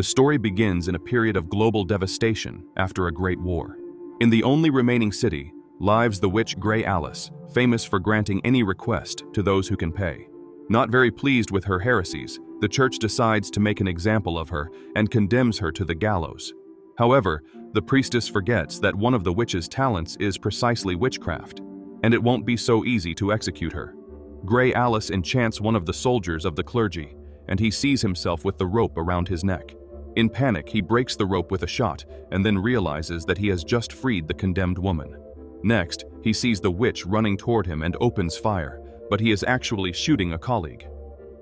The story begins in a period of global devastation after a great war. In the only remaining city lives the witch Grey Alice, famous for granting any request to those who can pay. Not very pleased with her heresies, the church decides to make an example of her and condemns her to the gallows. However, the priestess forgets that one of the witch's talents is precisely witchcraft, and it won't be so easy to execute her. Grey Alice enchants one of the soldiers of the clergy, and he sees himself with the rope around his neck. In panic, he breaks the rope with a shot and then realizes that he has just freed the condemned woman. Next, he sees the witch running toward him and opens fire, but he is actually shooting a colleague.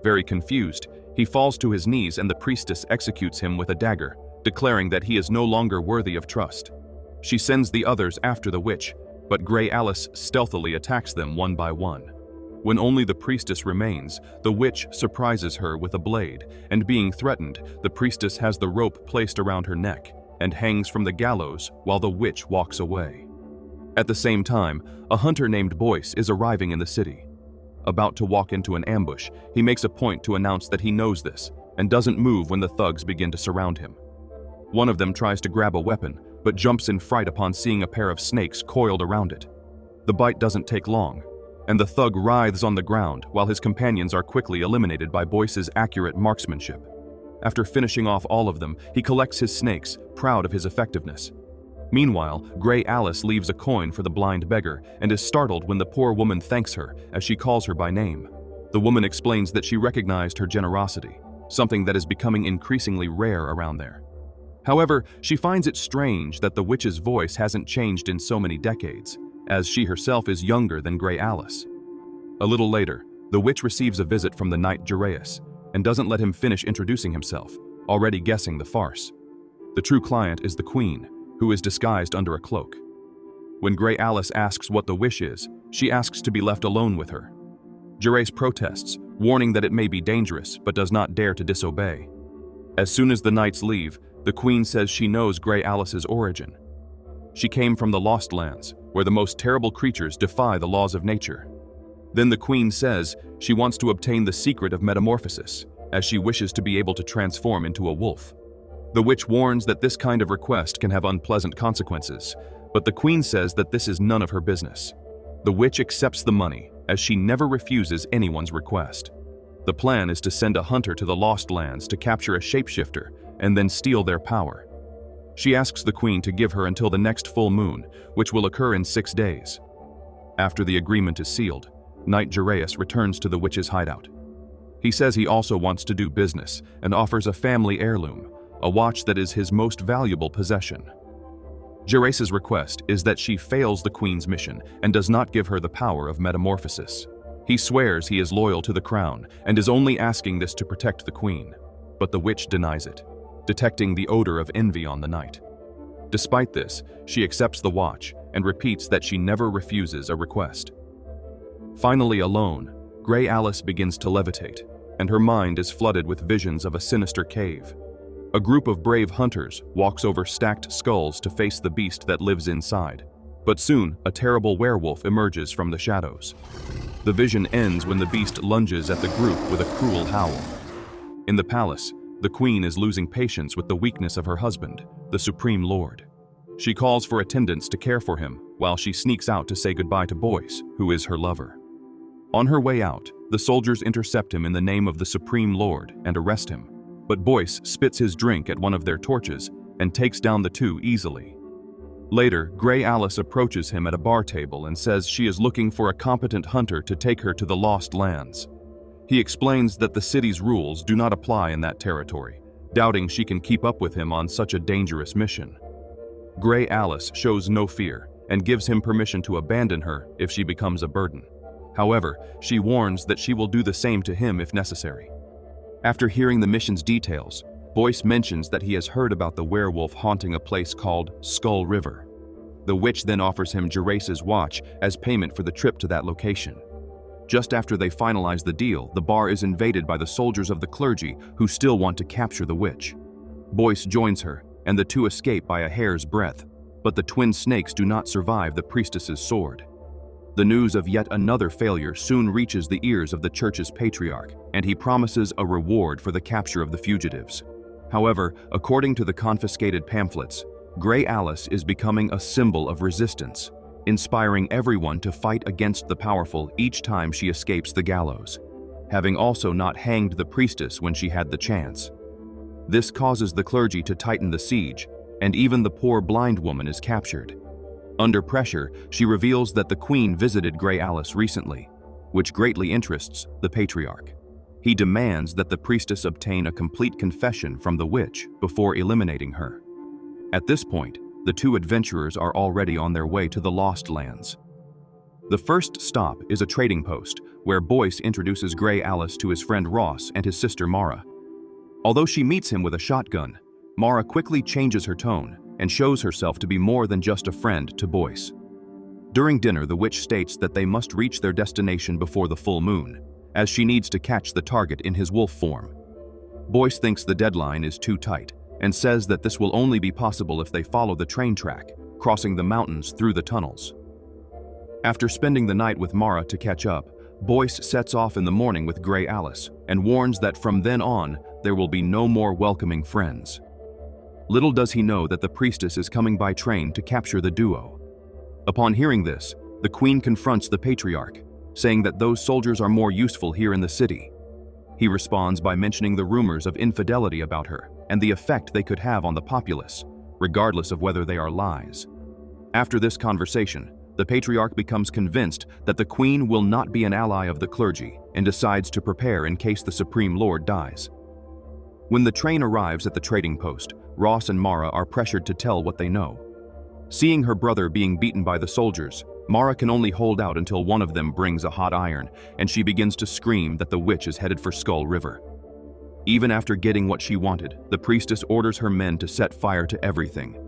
Very confused, he falls to his knees and the priestess executes him with a dagger, declaring that he is no longer worthy of trust. She sends the others after the witch, but Grey Alice stealthily attacks them one by one. When only the priestess remains, the witch surprises her with a blade, and being threatened, the priestess has the rope placed around her neck and hangs from the gallows while the witch walks away. At the same time, a hunter named Boyce is arriving in the city. About to walk into an ambush, he makes a point to announce that he knows this and doesn't move when the thugs begin to surround him. One of them tries to grab a weapon, but jumps in fright upon seeing a pair of snakes coiled around it. The bite doesn't take long, and the thug writhes on the ground while his companions are quickly eliminated by Boyce's accurate marksmanship. After finishing off all of them, he collects his snakes, proud of his effectiveness. Meanwhile, Grey Alice leaves a coin for the blind beggar and is startled when the poor woman thanks her as she calls her by name. The woman explains that she recognized her generosity, something that is becoming increasingly rare around there. However, she finds it strange that the witch's voice hasn't changed in so many decades, as she herself is younger than Grey Alice. A little later, the witch receives a visit from the knight Jerus and doesn't let him finish introducing himself, already guessing the farce. The true client is the queen, who is disguised under a cloak. When Grey Alice asks what the wish is, she asks to be left alone with her. Jerus protests, warning that it may be dangerous, but does not dare to disobey. As soon as the knights leave, the queen says she knows Grey Alice's origin. She came from the Lost Lands, where the most terrible creatures defy the laws of nature. Then the queen says she wants to obtain the secret of metamorphosis, as she wishes to be able to transform into a wolf. The witch warns that this kind of request can have unpleasant consequences, but the queen says that this is none of her business. The witch accepts the money, as she never refuses anyone's request. The plan is to send a hunter to the Lost Lands to capture a shapeshifter and then steal their power. She asks the queen to give her until the next full moon, which will occur in 6 days. After the agreement is sealed, Knight Jerus returns to the witch's hideout. He says he also wants to do business and offers a family heirloom, a watch that is his most valuable possession. Jerus's request is that she fails the queen's mission and does not give her the power of metamorphosis. He swears he is loyal to the crown and is only asking this to protect the queen, but the witch denies it, detecting the odor of envy on the knight. Despite this, she accepts the watch and repeats that she never refuses a request. Finally alone, Grey Alice begins to levitate, and her mind is flooded with visions of a sinister cave. A group of brave hunters walks over stacked skulls to face the beast that lives inside, but soon a terrible werewolf emerges from the shadows. The vision ends when the beast lunges at the group with a cruel howl. In the palace, the queen is losing patience with the weakness of her husband, the Supreme Lord. She calls for attendants to care for him while she sneaks out to say goodbye to Boyce, who is her lover. On her way out, the soldiers intercept him in the name of the Supreme Lord and arrest him, but Boyce spits his drink at one of their torches and takes down the two easily. Later, Grey Alice approaches him at a bar table and says she is looking for a competent hunter to take her to the Lost Lands. He explains that the city's rules do not apply in that territory, doubting she can keep up with him on such a dangerous mission. Grey Alice shows no fear and gives him permission to abandon her if she becomes a burden. However, she warns that she will do the same to him if necessary. After hearing the mission's details, Boyce mentions that he has heard about the werewolf haunting a place called Skull River. The witch then offers him Jerus's watch as payment for the trip to that location. Just after they finalize the deal, the bar is invaded by the soldiers of the clergy who still want to capture the witch. Boyce joins her, and the two escape by a hair's breadth, but the twin snakes do not survive the priestess's sword. The news of yet another failure soon reaches the ears of the church's patriarch, and he promises a reward for the capture of the fugitives. However, according to the confiscated pamphlets, Grey Alice is becoming a symbol of resistance, inspiring everyone to fight against the powerful each time she escapes the gallows, having also not hanged the priestess when she had the chance. This causes the clergy to tighten the siege, and even the poor blind woman is captured. Under pressure, she reveals that the queen visited Grey Alice recently, which greatly interests the Patriarch. He demands that the priestess obtain a complete confession from the witch before eliminating her. At this point, the two adventurers are already on their way to the Lost Lands. The first stop is a trading post, where Boyce introduces Grey Alice to his friend Ross and his sister Mara. Although she meets him with a shotgun, Mara quickly changes her tone and shows herself to be more than just a friend to Boyce. During dinner, the witch states that they must reach their destination before the full moon, as she needs to catch the target in his wolf form. Boyce thinks the deadline is too tight and says that this will only be possible if they follow the train track, crossing the mountains through the tunnels. After spending the night with Mara to catch up, Boyce sets off in the morning with Grey Alice and warns that from then on, there will be no more welcoming friends. Little does he know that the priestess is coming by train to capture the duo. Upon hearing this, the queen confronts the Patriarch, saying that those soldiers are more useful here in the city. He responds by mentioning the rumors of infidelity about her and the effect they could have on the populace, regardless of whether they are lies. After this conversation, the Patriarch becomes convinced that the queen will not be an ally of the clergy and decides to prepare in case the Supreme Lord dies. When the train arrives at the trading post, Ross and Mara are pressured to tell what they know. Seeing her brother being beaten by the soldiers, Mara can only hold out until one of them brings a hot iron, and she begins to scream that the witch is headed for Skull River. Even after getting what she wanted, the priestess orders her men to set fire to everything.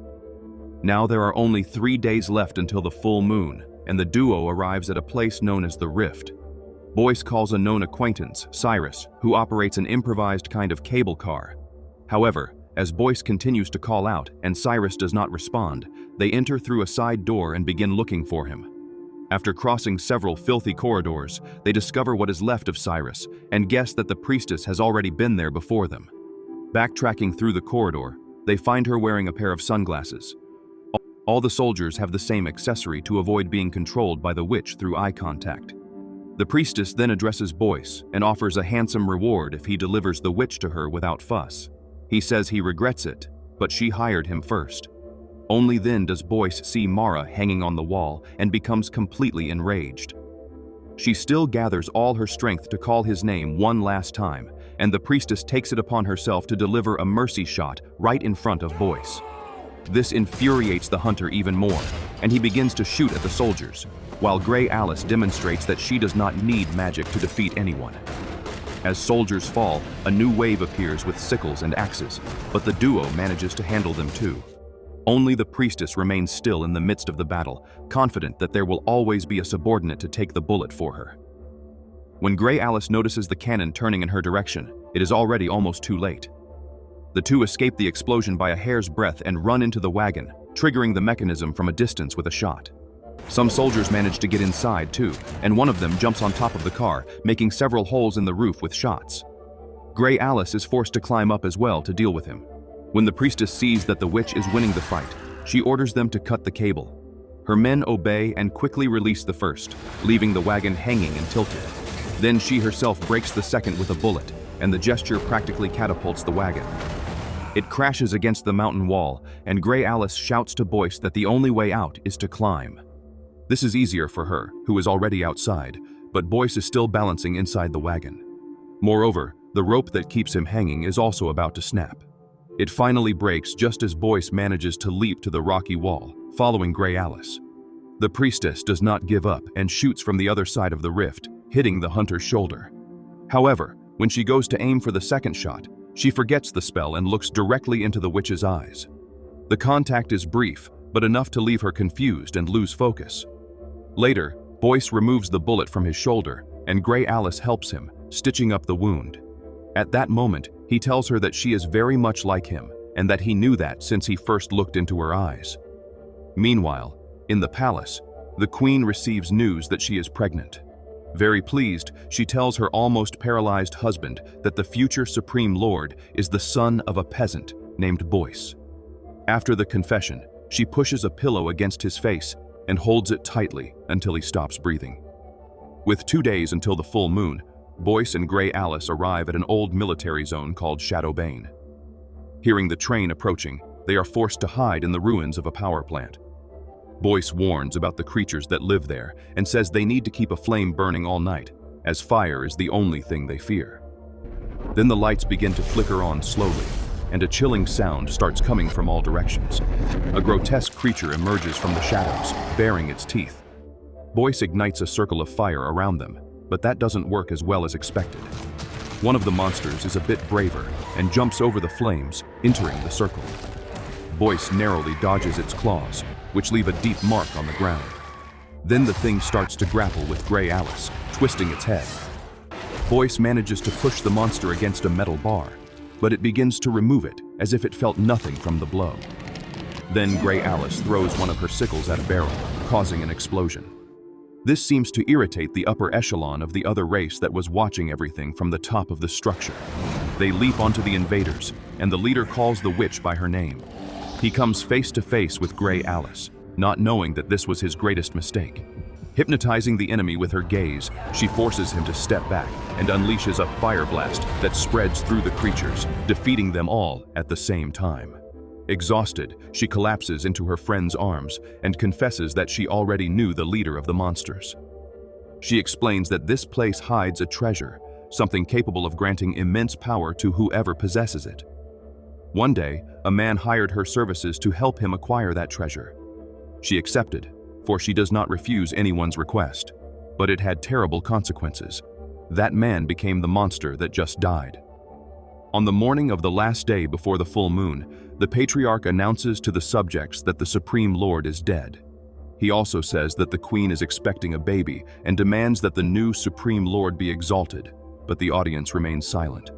Now there are only 3 days left until the full moon, and the duo arrives at a place known as the Rift. Boyce calls a known acquaintance, Cyrus, who operates an improvised kind of cable car. However, as Boyce continues to call out and Cyrus does not respond, they enter through a side door and begin looking for him. After crossing several filthy corridors, they discover what is left of Cyrus and guess that the priestess has already been there before them. Backtracking through the corridor, they find her wearing a pair of sunglasses. All the soldiers have the same accessory to avoid being controlled by the witch through eye contact. The priestess then addresses Boyce and offers a handsome reward if he delivers the witch to her without fuss. He says he regrets it, but she hired him first. Only then does Boyce see Mara hanging on the wall and becomes completely enraged. She still gathers all her strength to call his name one last time, and the priestess takes it upon herself to deliver a mercy shot right in front of Boyce. This infuriates the hunter even more, and he begins to shoot at the soldiers, while Grey Alice demonstrates that she does not need magic to defeat anyone. As soldiers fall, a new wave appears with sickles and axes, but the duo manages to handle them too. Only the priestess remains still in the midst of the battle, confident that there will always be a subordinate to take the bullet for her. When Grey Alice notices the cannon turning in her direction, it is already almost too late. The two escape the explosion by a hair's breadth and run into the wagon, triggering the mechanism from a distance with a shot. Some soldiers manage to get inside too, and one of them jumps on top of the car, making several holes in the roof with shots. Grey Alice is forced to climb up as well to deal with him. When the priestess sees that the witch is winning the fight, she orders them to cut the cable. Her men obey and quickly release the first, leaving the wagon hanging and tilted. Then she herself breaks the second with a bullet, and the gesture practically catapults the wagon. It crashes against the mountain wall, and Grey Alice shouts to Boyce that the only way out is to climb. This is easier for her, who is already outside, but Boyce is still balancing inside the wagon. Moreover, the rope that keeps him hanging is also about to snap. It finally breaks just as Boyce manages to leap to the rocky wall, following Grey Alice. The priestess does not give up and shoots from the other side of the rift, hitting the hunter's shoulder. However, when she goes to aim for the second shot, she forgets the spell and looks directly into the witch's eyes. The contact is brief, but enough to leave her confused and lose focus. Later, Boyce removes the bullet from his shoulder, and Grey Alice helps him, stitching up the wound. At that moment, he tells her that she is very much like him, and that he knew that since he first looked into her eyes. Meanwhile, in the palace, the queen receives news that she is pregnant. Very pleased, she tells her almost paralyzed husband that the future Supreme Lord is the son of a peasant named Boyce. After the confession, she pushes a pillow against his face and holds it tightly until he stops breathing. With 2 days until the full moon, Boyce and Grey Alice arrive at an old military zone called Shadow Bane. Hearing the train approaching, they are forced to hide in the ruins of a power plant. Boyce warns about the creatures that live there and says they need to keep a flame burning all night, as fire is the only thing they fear. Then the lights begin to flicker on slowly, and a chilling sound starts coming from all directions. A grotesque creature emerges from the shadows, baring its teeth. Boyce ignites a circle of fire around them, but that doesn't work as well as expected. One of the monsters is a bit braver and jumps over the flames, entering the circle. Boyce narrowly dodges its claws, which leave a deep mark on the ground. Then the thing starts to grapple with Grey Alice, twisting its head. Boyce manages to push the monster against a metal bar, but it begins to remove it as if it felt nothing from the blow. Then Grey Alice throws one of her sickles at a barrel, causing an explosion. This seems to irritate the upper echelon of the other race that was watching everything from the top of the structure. They leap onto the invaders, and the leader calls the witch by her name. He comes face to face with Grey Alice, not knowing that this was his greatest mistake. Hypnotizing the enemy with her gaze, she forces him to step back and unleashes a fire blast that spreads through the creatures, defeating them all at the same time. Exhausted, she collapses into her friend's arms and confesses that she already knew the leader of the monsters. She explains that this place hides a treasure, something capable of granting immense power to whoever possesses it. One day, a man hired her services to help him acquire that treasure. She accepted, for she does not refuse anyone's request. But it had terrible consequences. That man became the monster that just died. On the morning of the last day before the full moon, the Patriarch announces to the subjects that the Supreme Lord is dead. He also says that the Queen is expecting a baby and demands that the new Supreme Lord be exalted, but the audience remains silent.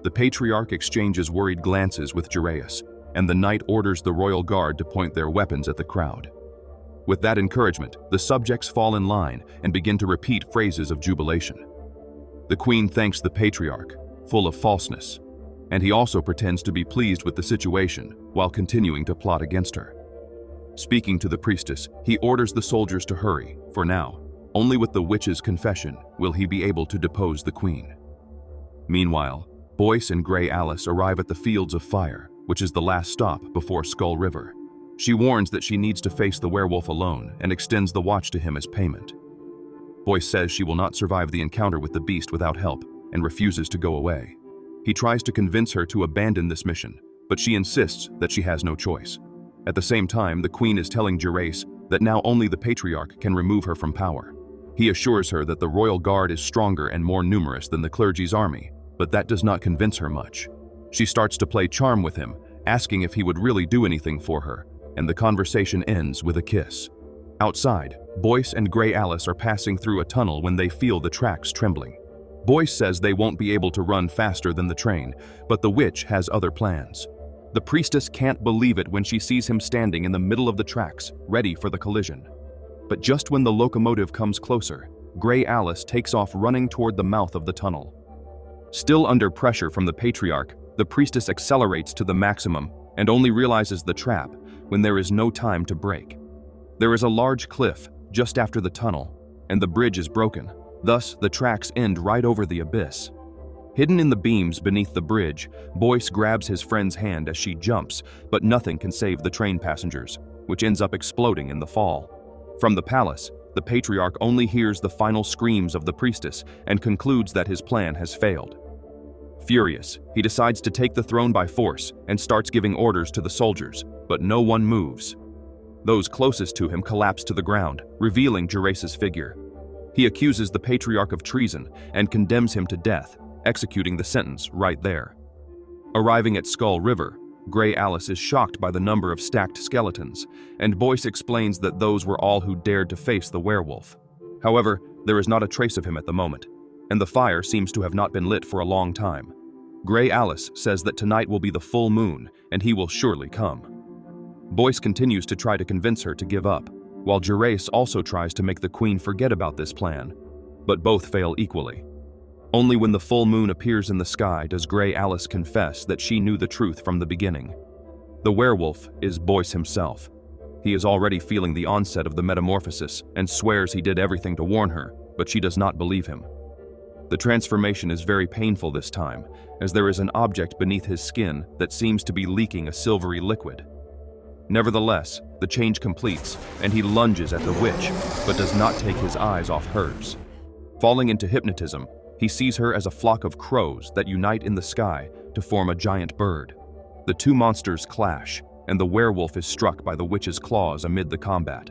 The Patriarch exchanges worried glances with Jerus, and the knight orders the royal guard to point their weapons at the crowd. With that encouragement, the subjects fall in line and begin to repeat phrases of jubilation. The Queen thanks the Patriarch, full of falseness, and he also pretends to be pleased with the situation while continuing to plot against her. Speaking to the priestess, he orders the soldiers to hurry, for now, only with the witch's confession will he be able to depose the Queen. Meanwhile, Boyce and Grey Alice arrive at the Fields of Fire, which is the last stop before Skull River. She warns that she needs to face the werewolf alone and extends the watch to him as payment. Boyce says she will not survive the encounter with the beast without help and refuses to go away. He tries to convince her to abandon this mission, but she insists that she has no choice. At the same time, the Queen is telling Jerus that now only the Patriarch can remove her from power. He assures her that the royal guard is stronger and more numerous than the clergy's army, but that does not convince her much. She starts to play charm with him, asking if he would really do anything for her, and the conversation ends with a kiss. Outside, Boyce and Grey Alice are passing through a tunnel when they feel the tracks trembling. Boyce says they won't be able to run faster than the train, but the witch has other plans. The priestess can't believe it when she sees him standing in the middle of the tracks, ready for the collision. But just when the locomotive comes closer, Grey Alice takes off running toward the mouth of the tunnel. Still under pressure from the Patriarch, the priestess accelerates to the maximum and only realizes the trap when there is no time to brake. There is a large cliff just after the tunnel, and the bridge is broken. Thus, the tracks end right over the abyss. Hidden in the beams beneath the bridge, Boyce grabs his friend's hand as she jumps, but nothing can save the train passengers, which ends up exploding in the fall. From the palace, the Patriarch only hears the final screams of the priestess and concludes that his plan has failed. Furious, he decides to take the throne by force and starts giving orders to the soldiers, but no one moves. Those closest to him collapse to the ground, revealing Jerus's figure. He accuses the Patriarch of treason and condemns him to death, executing the sentence right there. Arriving at Skull River, Grey Alice is shocked by the number of stacked skeletons, and Boyce explains that those were all who dared to face the werewolf. However, there is not a trace of him at the moment, and the fire seems to have not been lit for a long time. Grey Alice says that tonight will be the full moon, and he will surely come. Boyce continues to try to convince her to give up, while Jerus also tries to make the Queen forget about this plan. but both fail equally. Only when the full moon appears in the sky does Grey Alice confess that she knew the truth from the beginning. The werewolf is Boyce himself. He is already feeling the onset of the metamorphosis and swears he did everything to warn her, but she does not believe him. The transformation is very painful this time, as there is an object beneath his skin that seems to be leaking a silvery liquid. Nevertheless, the change completes, and he lunges at the witch, but does not take his eyes off hers. Falling into hypnotism, he sees her as a flock of crows that unite in the sky to form a giant bird. The two monsters clash, and the werewolf is struck by the witch's claws amid the combat.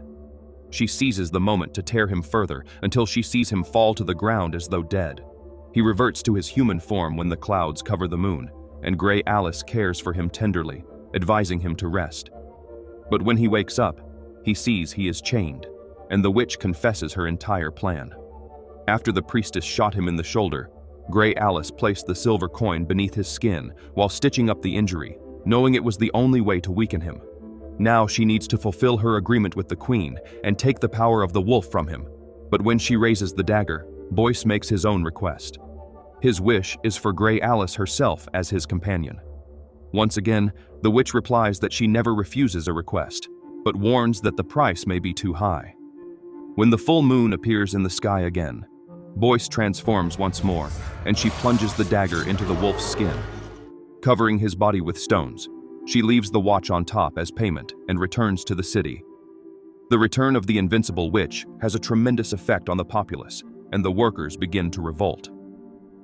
She seizes the moment to tear him further until she sees him fall to the ground as though dead. He reverts to his human form when the clouds cover the moon, and Grey Alice cares for him tenderly, advising him to rest. But when he wakes up, he sees he is chained, and the witch confesses her entire plan. After the priestess shot him in the shoulder, Grey Alice placed the silver coin beneath his skin while stitching up the injury, knowing it was the only way to weaken him. Now she needs to fulfill her agreement with the queen and take the power of the wolf from him. But when she raises the dagger, Boyce makes his own request. His wish is for Grey Alice herself as his companion. Once again, the witch replies that she never refuses a request, but warns that the price may be too high. When the full moon appears in the sky again, Boyce transforms once more, and she plunges the dagger into the wolf's skin. Covering his body with stones, she leaves the watch on top as payment and returns to the city. The return of the invincible witch has a tremendous effect on the populace, and the workers begin to revolt.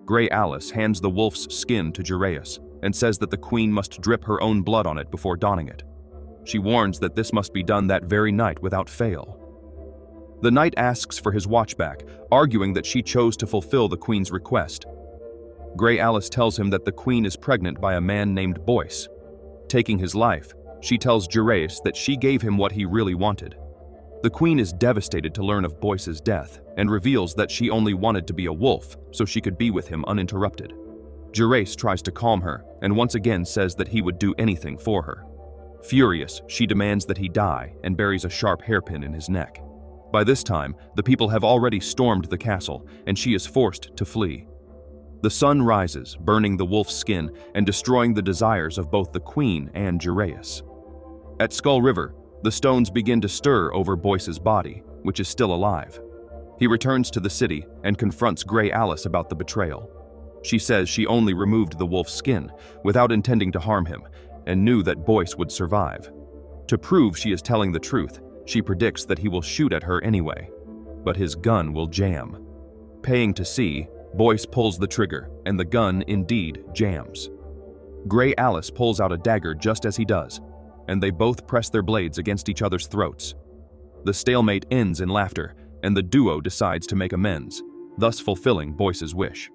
Grey Alice hands the wolf's skin to Jerus and says that the queen must drip her own blood on it before donning it. She warns that this must be done that very night without fail. The knight asks for his watch back, arguing that she chose to fulfill the queen's request. Grey Alice tells him that the queen is pregnant by a man named Boyce. Taking his life, she tells Jerus that she gave him what he really wanted. The queen is devastated to learn of Boyce's death and reveals that she only wanted to be a wolf so she could be with him uninterrupted. Jerus tries to calm her and once again says that he would do anything for her. Furious, she demands that he die and buries a sharp hairpin in his neck. By this time, the people have already stormed the castle, and she is forced to flee. The sun rises, burning the wolf's skin and destroying the desires of both the queen and Jerus. At Skull River, the stones begin to stir over Boyce's body, which is still alive. He returns to the city and confronts Grey Alice about the betrayal. She says she only removed the wolf's skin without intending to harm him and knew that Boyce would survive. To prove she is telling the truth, she predicts that he will shoot at her anyway, but his gun will jam. Paying to see, Boyce pulls the trigger, and the gun indeed jams. Grey Alice pulls out a dagger just as he does, and they both press their blades against each other's throats. The stalemate ends in laughter, and the duo decides to make amends, thus fulfilling Boyce's wish.